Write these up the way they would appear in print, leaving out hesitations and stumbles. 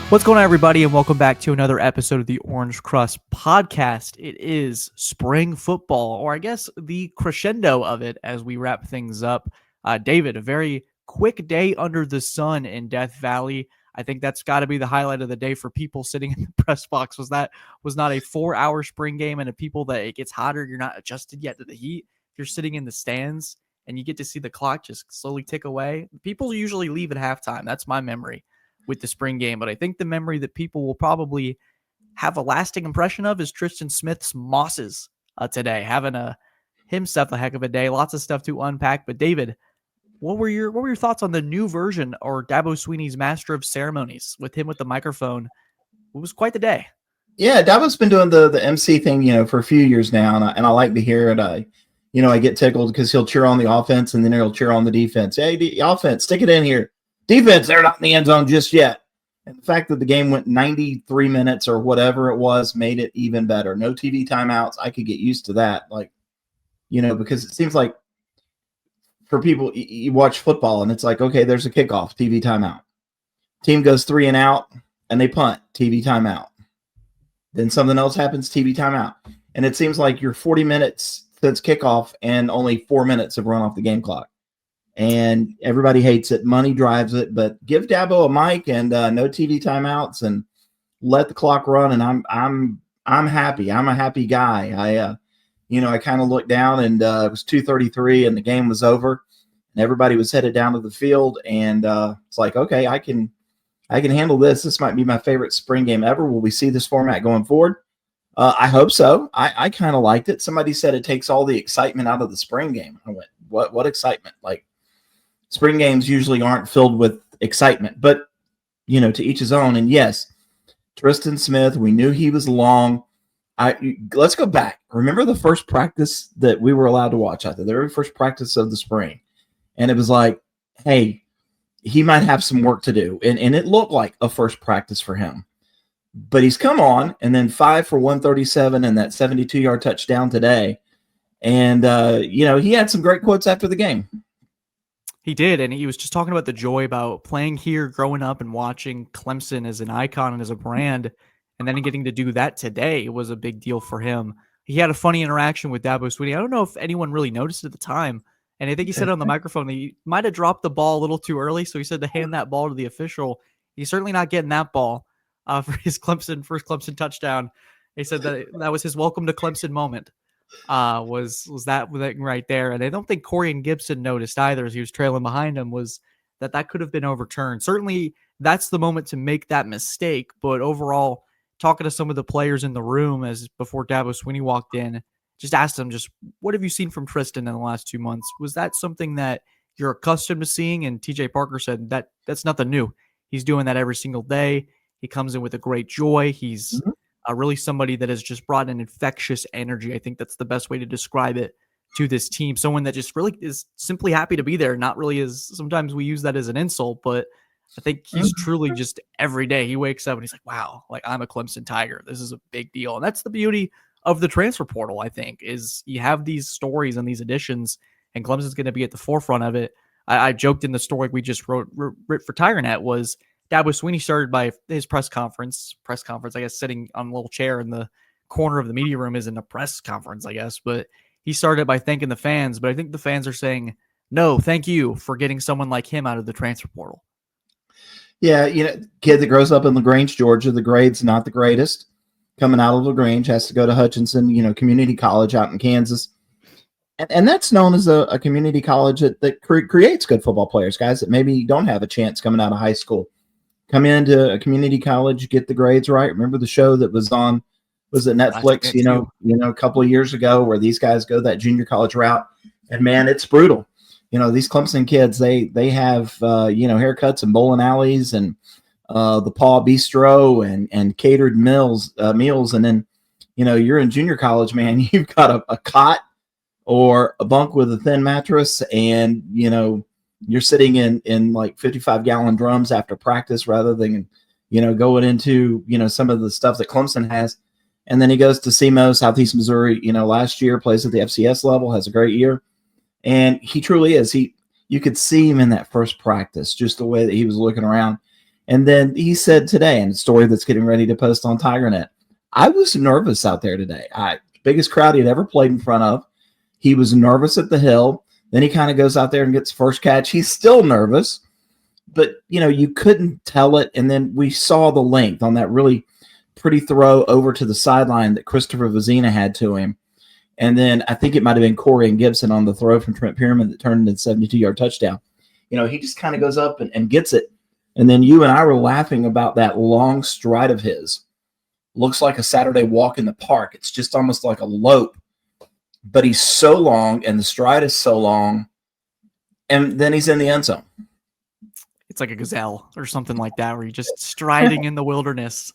What's going on, everybody, and welcome back to another episode of the Orange Crust Podcast. It is spring football, or I guess the crescendo of it as we wrap things up. David, a very quick day under the sun in Death Valley. I think that's got to be the highlight of the day for people sitting in the press box. Was not a 4-hour spring game, and the people that it gets hotter, you're not adjusted yet to the heat. If you're sitting in the stands and you get to see the clock just slowly tick away, people usually leave at halftime. That's my memory with the spring game. But I think the memory that people will probably have a lasting impression of is Tristan Smith's Mosses today, having himself a heck of a day. Lots of stuff to unpack. But David, what were your thoughts on the new version, or Dabo Swinney's Master of Ceremonies with him with the microphone? It was quite the day. Yeah, Dabo's been doing the MC thing, for a few years now, and I like to hear it. I get tickled because he'll cheer on the offense and then he'll cheer on the defense. Hey, the offense, stick it in here. Defense, they're not in the end zone just yet. And the fact that the game went 93 minutes or whatever it was made it even better. No TV timeouts. I could get used to that. Because it seems like for people, you watch football and it's like, okay, there's a kickoff, TV timeout. Team goes 3 and out and they punt, TV timeout. Then something else happens, TV timeout. And it seems like you're 40 minutes since kickoff and only 4 minutes have run off the game clock. And everybody hates it. Money drives it. But give Dabo a mic and no TV timeouts and let the clock run. And I'm happy. I'm a happy guy. I kind of looked down and it was 2:33 and the game was over. And everybody was headed down to the field. And it's like, okay, I can handle this. This might be my favorite spring game ever. Will we see this format going forward? I hope so. I kind of liked it. Somebody said it takes all the excitement out of the spring game. I went, what excitement? Like, spring games usually aren't filled with excitement, but, to each his own. And yes, Tristan Smith, we knew he was long. Let's go back. Remember the first practice that we were allowed to watch out there, the very first practice of the spring. And it was like, hey, he might have some work to do. And it looked like a first practice for him. But he's come on, and then 5 for 137 and that 72-yard touchdown today. And, he had some great quotes after the game. He did, and he was just talking about the joy about playing here, growing up, and watching Clemson as an icon and as a brand, and then getting to do that today was a big deal for him. He had a funny interaction with Dabo Swinney. I don't know if anyone really noticed at the time, and I think he said on the microphone that he might have dropped the ball a little too early, so he said to hand that ball to the official. He's certainly not getting that ball for his first Clemson touchdown. He said that was his welcome to Clemson moment. Was that right there. And I don't think Corey and Gibson noticed either as he was trailing behind him, was that could have been overturned. Certainly that's the moment to make that mistake. But overall, talking to some of the players in the room before Dabo Swinney walked in, just asked them, what have you seen from Tristan in the last 2 months? Was that something that you're accustomed to seeing? And TJ Parker said that's nothing new. He's doing that every single day. He comes in with a great joy. He's really somebody that has just brought an infectious energy. I think that's the best way to describe it to this team. Someone that just really is simply happy to be there. Not really sometimes we use that as an insult, but I think he's truly just every day he wakes up and he's like, wow, like I'm a Clemson Tiger. This is a big deal. And that's the beauty of the transfer portal, I think, is you have these stories and these additions, and Clemson's going to be at the forefront of it. I joked in the story we just wrote for TigerNet was Dabo Swinney started by his press conference, I guess, sitting on a little chair in the corner of the media room isn't a press conference, I guess, but he started by thanking the fans. But I think the fans are saying, no, thank you for getting someone like him out of the transfer portal. Yeah, kid that grows up in LaGrange, Georgia, the grade's not the greatest. Coming out of LaGrange, has to go to Hutchinson, community college out in Kansas. And that's known as a community college that creates good football players, guys that maybe don't have a chance coming out of high school. Come into a community college, get the grades right. Remember the show that was on, was it Netflix, a couple of years ago, where these guys go that junior college route, and man, it's brutal. These Clemson kids, they have haircuts and bowling alleys and the Paw Bistro and catered meals, and then you're in junior college, man. You've got a cot or a bunk with a thin mattress, and you're sitting in like 55-gallon drums after practice rather than, going into, some of the stuff that Clemson has. And then he goes to SEMO, Southeast Missouri, last year, plays at the FCS level, has a great year. And he truly is. You could see him in that first practice, just the way that he was looking around. And then he said today, in a story that's getting ready to post on TigerNet, I was nervous out there today. Biggest crowd he had ever played in front of. He was nervous at the hill. Then he kind of goes out there and gets first catch. He's still nervous, but you couldn't tell it. And then we saw the length on that really pretty throw over to the sideline that Christopher Vizzina had to him. And then I think it might have been Corey and Gibson on the throw from Trent Pierman that turned into a 72-yard touchdown. He just kind of goes up and gets it. And then you and I were laughing about that long stride of his. Looks like a Saturday walk in the park. It's just almost like a lope. But he's so long, and the stride is so long. And then he's in the end zone. It's like a gazelle or something like that, where you're just striding in the wilderness.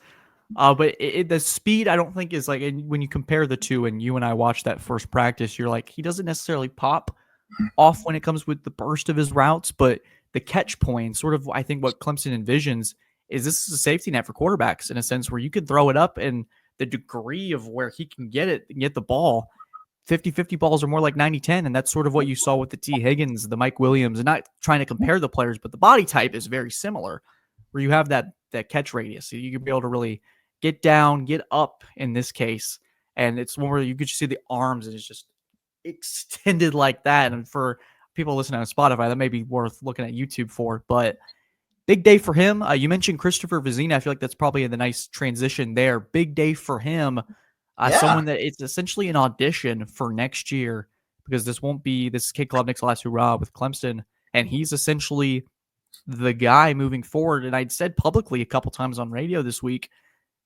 But the speed, I don't think, is like, when you compare the two, and you and I watched that first practice, you're like, he doesn't necessarily pop off when it comes with the burst of his routes, but the catch point, sort of, I think what Clemson envisions is this is a safety net for quarterbacks in a sense where you can throw it up, and the degree of where he can get it and get the ball, 50-50 balls are more like 90-10, and that's sort of what you saw with the T. Higgins, the Mike Williams, and not trying to compare the players, but the body type is very similar, where you have that catch radius. So you can be able to really get down, get up in this case, and it's one where you could just see the arms, and it's just extended like that. And for people listening on Spotify, that may be worth looking at YouTube for, but big day for him. You mentioned Christopher Vizzina. I feel like that's probably the nice transition there. Big day for him. Someone that it's essentially an audition for next year, because this is Kade Klubnik's last hurrah with Clemson, and he's essentially the guy moving forward. And I'd said publicly a couple times on radio this week,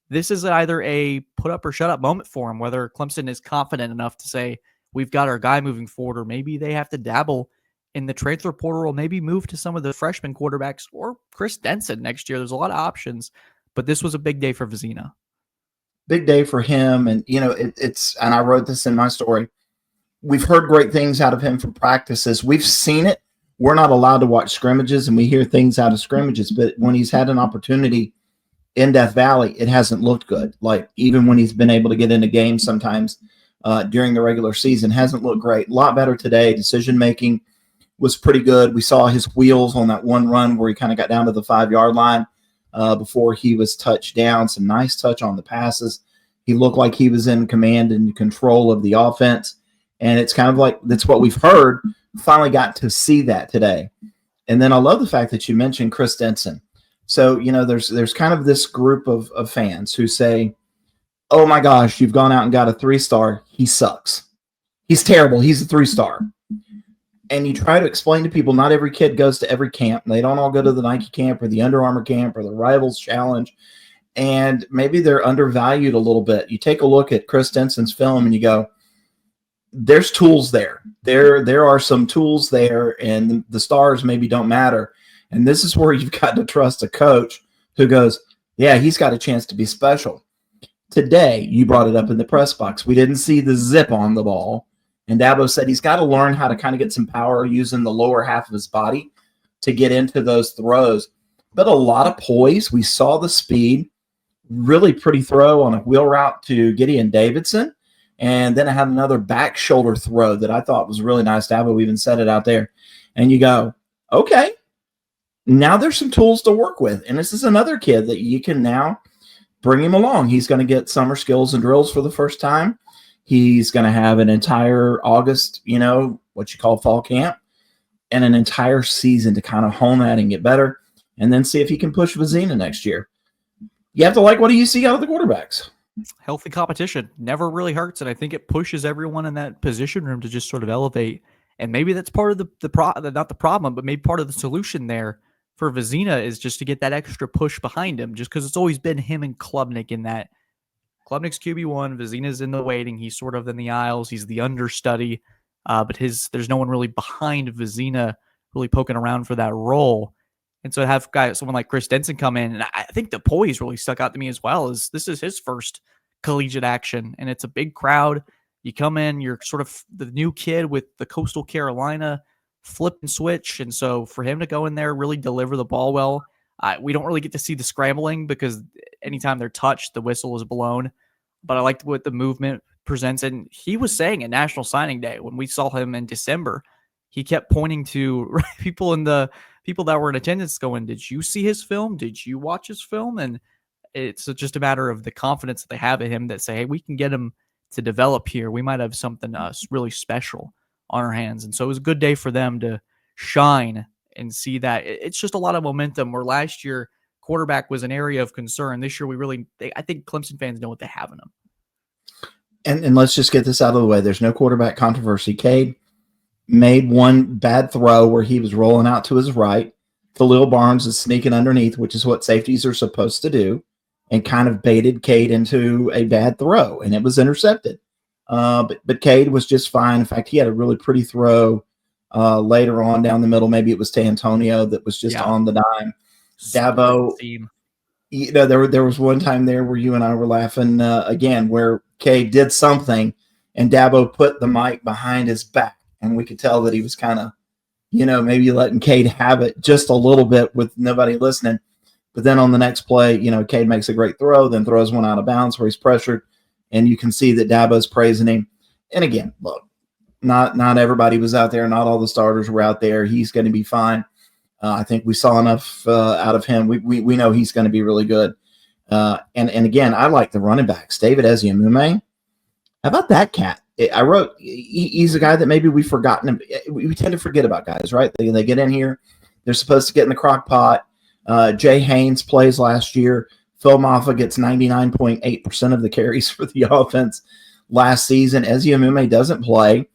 this is either a put up or shut up moment for him, whether Clemson is confident enough to say, we've got our guy moving forward, or maybe they have to dabble in the transfer portal, or maybe move to some of the freshman quarterbacks or Chris Denson next year. There's a lot of options, but this was a big day for Vizzina. Big day for him. And, it's, and I wrote this in my story. We've heard great things out of him from practices. We've seen it. We're not allowed to watch scrimmages, and we hear things out of scrimmages, but when he's had an opportunity in Death Valley, it hasn't looked good. Like, even when he's been able to get into games sometimes during the regular season, hasn't looked great. A lot better today. Decision-making was pretty good. We saw his wheels on that one run where he kind of got down to the 5-yard line before he was touched down. Some nice touch on the passes. He looked like he was in command and control of the offense. And it's kind of like, that's what we've heard. Finally got to see that today. And then I love the fact that you mentioned Chris Denson. So, there's kind of this group of fans who say, oh my gosh, you've gone out and got a 3-star. He sucks. He's terrible. He's a 3-star. And you try to explain to people, not every kid goes to every camp. They don't all go to the Nike camp or the Under Armour camp or the Rivals Challenge. And maybe they're undervalued a little bit. You take a look at Chris Denson's film and you go, there's tools there. There are some tools there, and the stars maybe don't matter. And this is where you've got to trust a coach who goes, yeah, he's got a chance to be special. Today, you brought it up in the press box. We didn't see the zip on the ball. And Dabo said he's got to learn how to kind of get some power using the lower half of his body to get into those throws. But a lot of poise. We saw the speed. Really pretty throw on a wheel route to Gideon Davidson. And then I had another back shoulder throw that I thought was really nice. Dabo even said it out there. And you go, okay, now there's some tools to work with. And this is another kid that you can now bring him along. He's going to get summer skills and drills for the first time. He's going to have an entire August, what you call fall camp, and an entire season to kind of hone that and get better, and then see if he can push Vizzina next year. You have to like what do you see out of the quarterbacks? Healthy competition never really hurts, and I think it pushes everyone in that position room to just sort of elevate. And maybe that's part of not the problem, but maybe part of the solution there for Vizzina is just to get that extra push behind him, just because it's always been him and Klubnik in that. Klubnik's QB1, Vizzina's in the waiting. He's sort of in the aisles. He's the understudy, but there's no one really behind Vizzina really poking around for that role. And so to have someone like Chris Denson come in, and I think the poise really stuck out to me as well, is this is his first collegiate action, and it's a big crowd. You come in, you're sort of the new kid with the Coastal Carolina flip and switch, and so for him to go in there, really deliver the ball well, we don't really get to see the scrambling because anytime they're touched, the whistle is blown. But I liked what the movement presents. And he was saying at National Signing Day, when we saw him in December, he kept pointing to people in the people that were in attendance going, did you see his film? Did you watch his film? And it's just a matter of the confidence that they have in him that say, hey, we can get him to develop here. We might have something really special on our hands. And so it was a good day for them to shine and see that. It's just a lot of momentum where last year quarterback was an area of concern. This year I think Clemson fans know what they have in them. And let's just get this out of the way. There's no quarterback controversy. Kade made one bad throw where he was rolling out to his right. Khalil Barnes is sneaking underneath, which is what safeties are supposed to do, and kind of baited Kade into a bad throw, and it was intercepted. But Kade was just fine. In fact, he had a really pretty throw later on down the middle. Maybe it was to Antonio that was just on the dime. Dabo, there was one time there where you and I were laughing again, where Kade did something, and Dabo put the mic behind his back, and we could tell that he was kind of, maybe letting Kade have it just a little bit with nobody listening. But then on the next play, Kade makes a great throw, then throws one out of bounds where he's pressured, and you can see that Dabo's praising him. And again, look, not everybody was out there. Not all the starters were out there. He's going to be fine. I think we saw enough out of him. We know he's going to be really good. And again, I like the running backs. David Eziomume. How about that cat? I wrote, he's a guy that maybe we've forgotten. We tend to forget about guys, right? They get in here. They're supposed to get in the crock pot. Jay Haynes plays last year. Phil Maffa gets 99.8% of the carries for the offense last season. Eziomume doesn't play.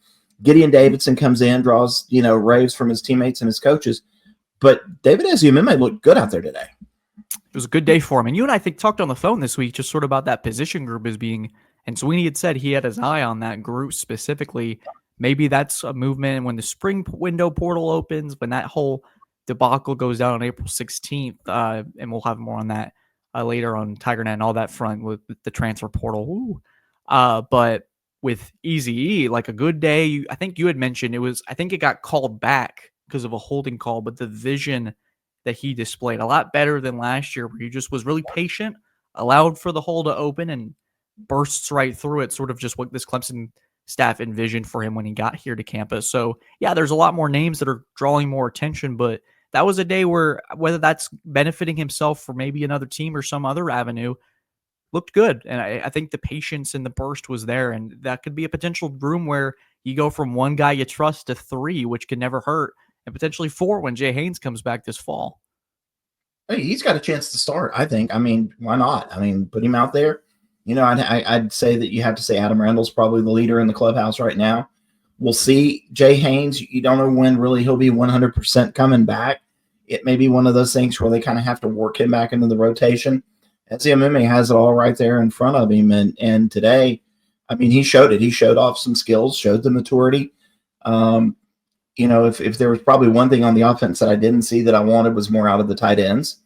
Gideon Davidson comes in, draws, raves from his teammates and his coaches. But David Eziomume looked good out there today. It was a good day for him. And you and I think talked on the phone this week just sort of about that position group as being, and Swinney had said he had his eye on that group specifically. Maybe that's a movement when the spring window portal opens, when that whole debacle goes down on April 16th, and we'll have more on that later on TigerNet and all that front with the transfer portal. But with Eazy-E, like a good day, I think you had mentioned I think it got called back because of a holding call, but the vision that he displayed a lot better than last year, where he just was really patient, allowed for the hole to open and bursts right through it, sort of just what this Clemson staff envisioned for him when he got here to campus. So yeah, there's a lot more names that are drawing more attention, but that was a day where, whether that's benefiting himself for maybe another team or some other avenue, looked good. And I think the patience and the burst was there, and that could be a potential room where you go from one guy you trust to three, which can never hurt, and potentially four when Jay Haynes comes back this fall. Hey, he's got a chance to start, I think. I mean, why not? I mean, put him out there. I'd say that you have to say Adam Randall's probably the leader in the clubhouse right now. We'll see. Jay Haynes, you don't know when really he'll be 100% coming back. It may be one of those things where they kind of have to work him back into the rotation. Eziomume has it all right there in front of him. And today, I mean, he showed it. He showed off some skills, showed the maturity. If there was probably one thing on the offense that I didn't see that I wanted was more out of the tight ends.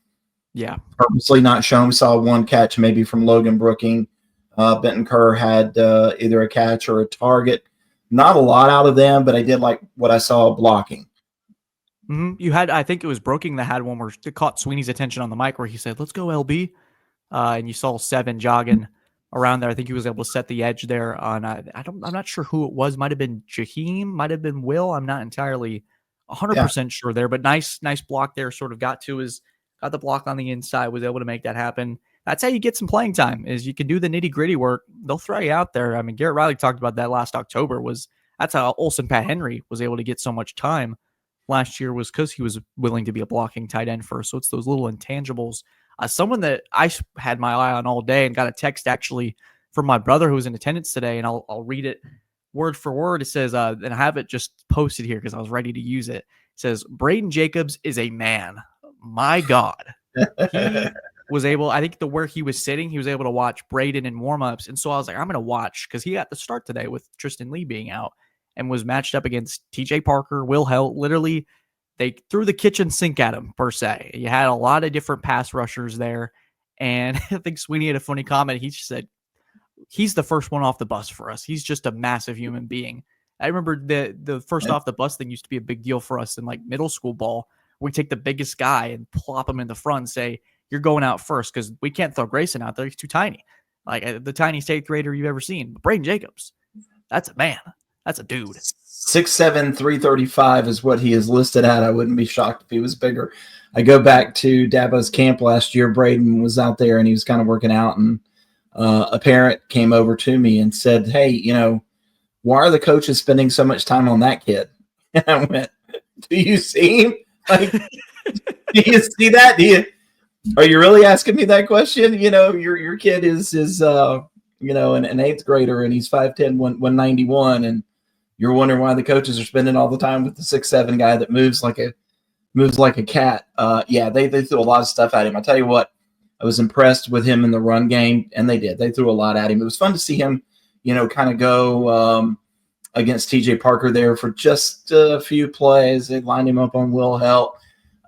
Yeah. Purposely not shown. We saw one catch maybe from Logan Brooking. Benton Kerr had either a catch or a target. Not a lot out of them, but I did like what I saw blocking. Mm-hmm. You had, I think it was Brooking that had one where it caught Swinney's attention on the mic where he said, "Let's go, LB." And you saw Seven jogging around there. I think he was able to set the edge there on, I'm not sure who it was. Might've been Jaheim, might've been Will. I'm not entirely 100% sure there, but nice block there. Sort of got the block on the inside, was able to make that happen. That's how you get some playing time, is you can do the nitty gritty work. They'll throw you out there. I mean, Garrett Riley talked about that last October. That's how Olsen Pat Henry was able to get so much time last year, was because he was willing to be a blocking tight end first. So it's those little intangibles. Someone that I had my eye on all day and got a text actually from my brother who was in attendance today, and I'll read it word for word. It says, and I have it just posted here because I was ready to use it. It says, Braden Jacobs is a man. My God. He was able, I think where he was sitting, he was able to watch Braden in warmups. And so I was like, I'm going to watch, because he got the start today with Tristan Lee being out and was matched up against TJ Parker, Will Helt. Literally, they threw the kitchen sink at him, per se. You had a lot of different pass rushers there. And I think Swinney had a funny comment. He just said, he's the first one off the bus for us. He's just a massive human being. I remember the first off the bus thing used to be a big deal for us in like middle school ball. We take the biggest guy and plop him in the front and say, you're going out first, because we can't throw Grayson out there. He's too tiny. Like the tiniest eighth grader you've ever seen. But Braden Jacobs, that's a man. That's a dude. 6'7", 335 is what he is listed at. I wouldn't be shocked if he was bigger. I go back to Dabo's camp last year. Braden was out there and he was kind of working out, and a parent came over to me and said, "Hey, why are the coaches spending so much time on that kid?" And I went, "Do you see him? Like, do you see that? Are you really asking me that question? Your kid is an eighth grader and he's 5'10", 191, and you're wondering why the coaches are spending all the time with the 6'7" guy that moves like a cat." They threw a lot of stuff at him. I tell you what, I was impressed with him in the run game, and they did. They threw a lot at him. It was fun to see him, kind of go against TJ Parker there for just a few plays. They lined him up on Will Helt.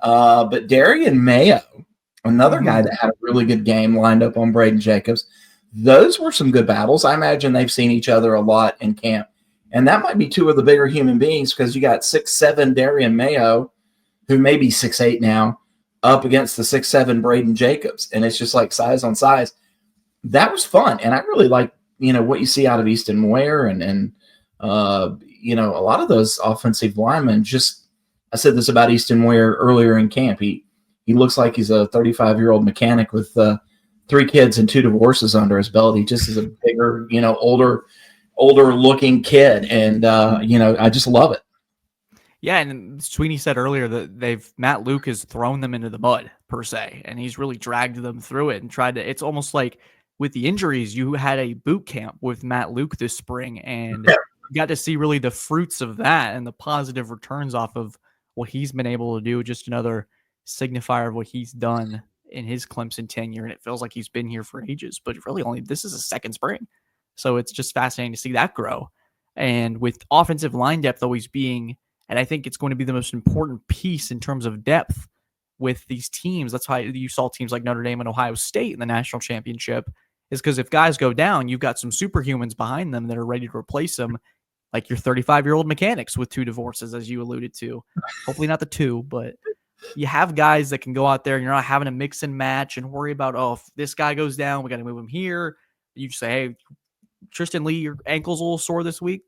But Darian Mayo, another guy that had a really good game lined up on Braden Jacobs. Those were some good battles. I imagine they've seen each other a lot in camp. And that might be two of the bigger human beings, because you got 6'7" Darian Mayo, who may be 6'8" now, up against the 6'7" Braden Jacobs. And it's just like size on size. That was fun. And I really like, what you see out of Easton Ware and a lot of those offensive linemen. I said this about Easton Ware earlier in camp. He looks like he's a 35-year-old mechanic with 3 kids and 2 divorces under his belt. He just is a bigger, older looking kid. And, I just love it. Yeah, and Swinney said earlier that Matt Luke has thrown them into the mud, per se, and he's really dragged them through it and tried to. It's almost like with the injuries, you had a boot camp with Matt Luke this spring, and you got to see really the fruits of that and the positive returns off of what he's been able to do. Just another signifier of what he's done in his Clemson tenure, and it feels like he's been here for ages, but really this is a second spring. So it's just fascinating to see that grow. And with offensive line depth always being, and I think it's going to be the most important piece in terms of depth with these teams. That's how you saw teams like Notre Dame and Ohio State in the national championship, is because if guys go down, you've got some superhumans behind them that are ready to replace them, like your 35-year-old mechanics with 2 divorces, as you alluded to. Hopefully not the 2, but you have guys that can go out there and you're not having to mix and match and worry about, if this guy goes down, we got to move him here. You just say, "Hey, Tristan Lee, your ankle's a little sore this week,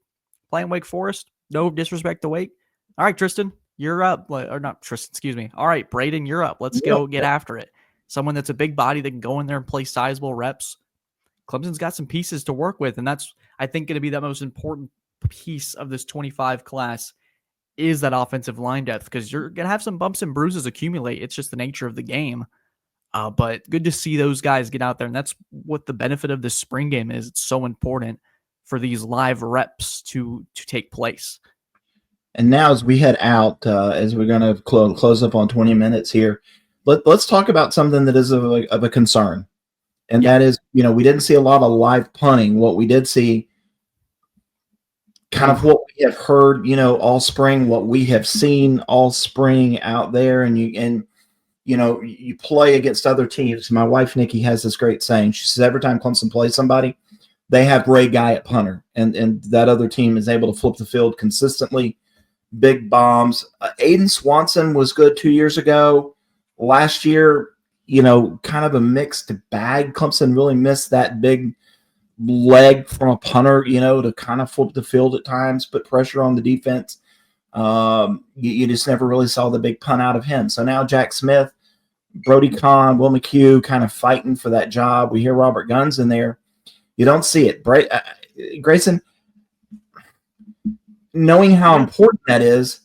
playing Wake Forest. No disrespect to Wake. All right, Tristan, you're up." Or not Tristan, excuse me. "All right, Braden, you're up. Let's go get after it." Someone that's a big body that can go in there and play sizable reps. Clemson's got some pieces to work with, and that's, I think, going to be the most important piece of this 25 class is that offensive line depth, because you're going to have some bumps and bruises accumulate. It's just the nature of the game. But good to see those guys get out there, and that's what the benefit of this spring game is. It's so important for these live reps to take place. And now as we head out, as we're going to close up on 20 minutes here, let's talk about something that is of a concern. And that is, we didn't see a lot of live punting. What we did see, kind of what we have heard, all spring, what we have seen all spring out there, and you play against other teams. My wife, Nikki, has this great saying. She says every time Clemson plays somebody, they have Ray Guy at punter, and that other team is able to flip the field consistently. Big bombs. Aiden Swanson was good 2 years ago. Last year, kind of a mixed bag. Clemson really missed that big leg from a punter, to kind of flip the field at times, put pressure on the defense. You just never really saw the big punt out of him. So now Jack Smith, Brody Kahn, Will McHugh kind of fighting for that job. We hear Robert Gunn's in there. You don't see it. Grayson, knowing how important that is,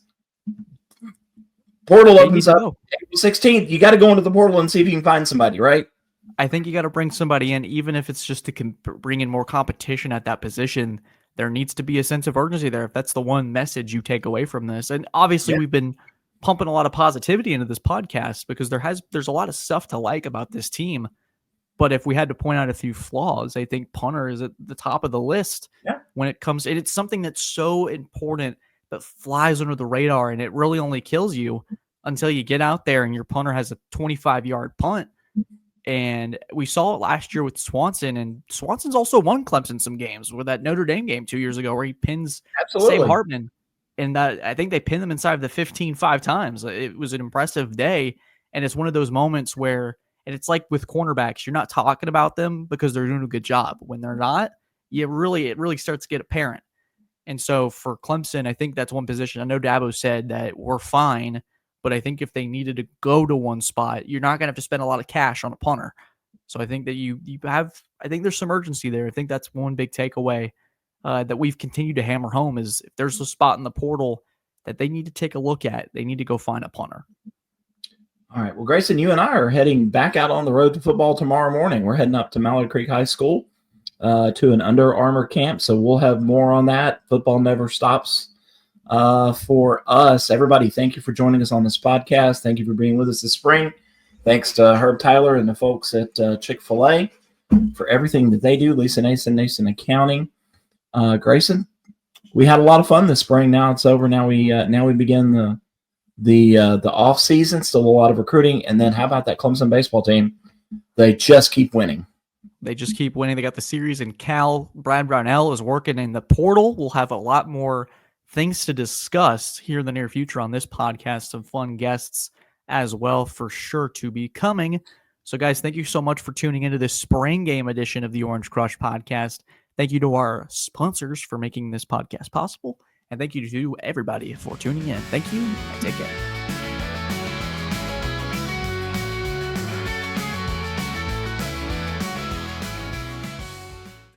portal opens up April 16th. You got to go into the portal and see if you can find somebody, right? I think you got to bring somebody in, even if it's just to bring in more competition at that position. There needs to be a sense of urgency there, if that's the one message you take away from this. And obviously we've been pumping a lot of positivity into this podcast because there's a lot of stuff to like about this team. But if we had to point out a few flaws, I think punter is at the top of the list when it comes. And it's something that's so important that flies under the radar, and it really only kills you until you get out there and your punter has a 25-yard punt. And we saw it last year with Swanson, and Swanson's also won Clemson some games with that Notre Dame game 2 years ago where he pins Sam Hartman. And that, I think they pinned them inside of the 15 5 times. It was an impressive day. And it's one of those moments where, and it's like with cornerbacks, you're not talking about them because they're doing a good job. When they're not, it really starts to get apparent. And so for Clemson, I think that's one position. I know Dabo said that we're fine, but I think if they needed to go to one spot, you're not going to have to spend a lot of cash on a punter. So I think that you have, I think there's some urgency there. I think that's one big takeaway that we've continued to hammer home is if there's a spot in the portal that they need to take a look at, they need to go find a punter. All right. Well, Grayson, you and I are heading back out on the road to football tomorrow morning. We're heading up to Mallard Creek High School to an Under Armour camp. So we'll have more on that. Football never stops for us. Everybody, thank you for joining us on this podcast. Thank you for being with us this spring. Thanks to Herb Tyler and the folks at Chick-fil-A for everything that they do. Lisa Nason Accounting. Grayson, we had a lot of fun this spring. Now it's over. Now we begin the off season. Still a lot of recruiting. And then how about that Clemson baseball team? They just keep winning. They just keep winning. They got the series in Cal. Brad Brownell is working in the portal. We'll have a lot more things to discuss here in the near future on this podcast. Some fun guests as well for sure to be coming. So guys, thank you so much for tuning into this spring game edition of the Orange Crush podcast. Thank you to our sponsors for making this podcast possible. And thank you to everybody for tuning in. Thank you. Take care.